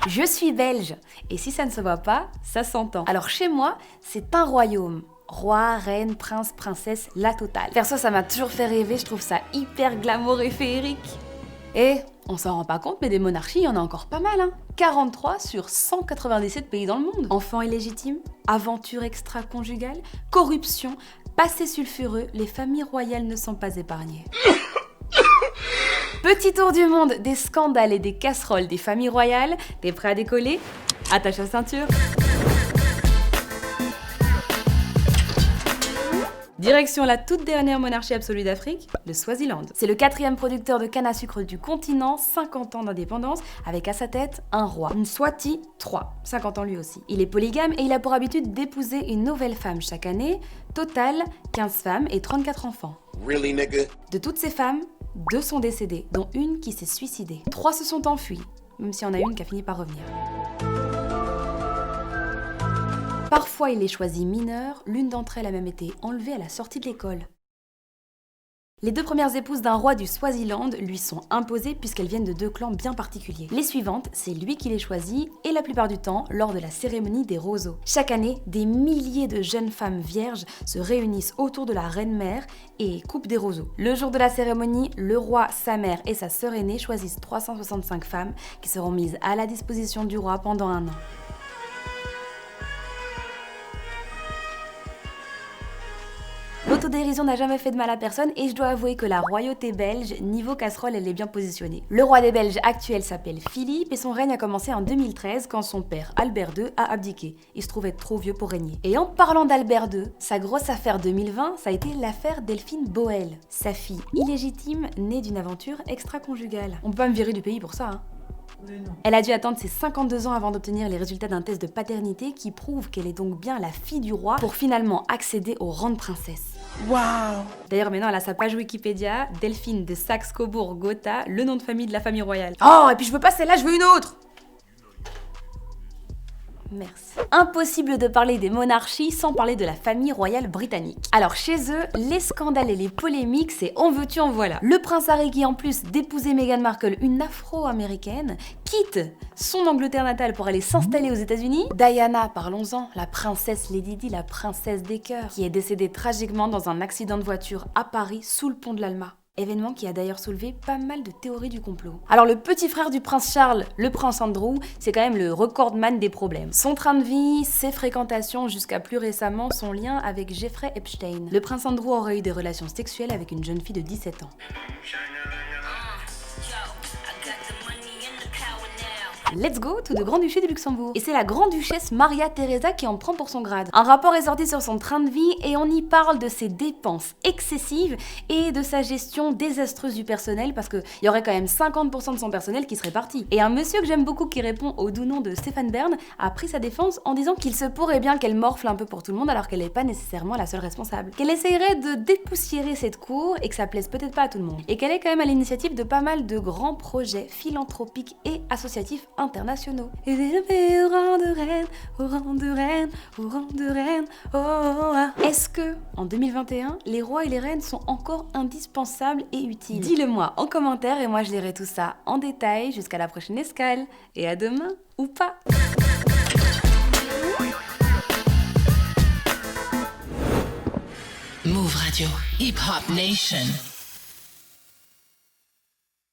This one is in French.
Je suis belge, et si ça ne se voit pas, ça s'entend. Alors chez moi, c'est un royaume. Roi, reine, prince, princesse, la totale. Perso, ça m'a toujours fait rêver, je trouve ça hyper glamour et féerique. Et on s'en rend pas compte, mais des monarchies, il y en a encore pas mal, hein. 43 sur 197 pays dans le monde. Enfants illégitimes, aventures extra-conjugales, corruption, passé sulfureux, les familles royales ne sont pas épargnées. Petit tour du monde des scandales et des casseroles des familles royales. T'es prêt à décoller? Attache la ceinture. Direction la toute dernière monarchie absolue d'Afrique, le Swaziland. C'est le 4e producteur de canne à sucre du continent, 50 ans d'indépendance, avec à sa tête un roi, Mswati III, 50 ans lui aussi. Il est polygame et il a pour habitude d'épouser une nouvelle femme chaque année. Total, 15 femmes et 34 enfants. Really, nigga? De toutes ces femmes, 2 sont décédées, dont une qui s'est suicidée. 3 se sont enfuies, même s'il y en a une qui a fini par revenir. Parfois, il les choisit mineures, l'une d'entre elles a même été enlevée à la sortie de l'école. Les 2 premières épouses d'un roi du Swaziland lui sont imposées puisqu'elles viennent de 2 clans bien particuliers. Les suivantes, c'est lui qui les choisit et la plupart du temps lors de la cérémonie des roseaux. Chaque année, des milliers de jeunes femmes vierges se réunissent autour de la reine-mère et coupent des roseaux. Le jour de la cérémonie, le roi, sa mère et sa sœur aînée choisissent 365 femmes qui seront mises à la disposition du roi pendant 1 an. L'autodérision n'a jamais fait de mal à personne et je dois avouer que la royauté belge, niveau casserole, elle est bien positionnée. Le roi des Belges actuel s'appelle Philippe et son règne a commencé en 2013 quand son père Albert II a abdiqué. Il se trouvait trop vieux pour régner. Et en parlant d'Albert II, sa grosse affaire 2020, ça a été l'affaire Delphine Boel, sa fille illégitime née d'une aventure extra-conjugale. On peut pas me virer du pays pour ça, hein. Elle a dû attendre ses 52 ans avant d'obtenir les résultats d'un test de paternité qui prouve qu'elle est donc bien la fille du roi pour finalement accéder au rang de princesse. Wow! D'ailleurs maintenant elle a sa page Wikipédia, Delphine de Saxe-Cobourg-Gotha, le nom de famille de la famille royale. Oh, et puis je veux pas celle-là, je veux une autre! Merci. Impossible de parler des monarchies sans parler de la famille royale britannique. Alors chez eux, les scandales et les polémiques, c'est en veux-tu en voilà. Le prince Harry qui en plus d'épouser Meghan Markle, une afro-américaine, quitte son Angleterre natale pour aller s'installer aux États-Unis. Diana, parlons-en, la princesse Lady Di, la princesse des cœurs, qui est décédée tragiquement dans un accident de voiture à Paris sous le pont de l'Alma. Événement qui a d'ailleurs soulevé pas mal de théories du complot. Alors le petit frère du prince Charles, le prince Andrew, c'est quand même le recordman des problèmes. Son train de vie, ses fréquentations, jusqu'à plus récemment son lien avec Jeffrey Epstein. Le prince Andrew aurait eu des relations sexuelles avec une jeune fille de 17 ans. Let's go to the Grand-Duché de Luxembourg. Et c'est la Grande-Duchesse Maria Theresa qui en prend pour son grade. Un rapport est sorti sur son train de vie et on y parle de ses dépenses excessives et de sa gestion désastreuse du personnel parce qu'il y aurait quand même 50% de son personnel qui serait parti. Et un monsieur que j'aime beaucoup qui répond au doux nom de Stéphane Bern a pris sa défense en disant qu'il se pourrait bien qu'elle morfle un peu pour tout le monde alors qu'elle n'est pas nécessairement la seule responsable. Qu'elle essayerait de dépoussiérer cette cour et que ça plaise peut-être pas à tout le monde. Et qu'elle est quand même à l'initiative de pas mal de grands projets philanthropiques et associatifs internationaux. Et des au rang de reine, au rang de reine, au rang de reine, oh, oh, oh. Est-ce que, en 2021, les rois et les reines sont encore indispensables et utiles? Dis-le-moi en commentaire et moi je lirai tout ça en détail jusqu'à la prochaine escale. Et à demain, ou pas. Move Radio, Hip Hop Nation.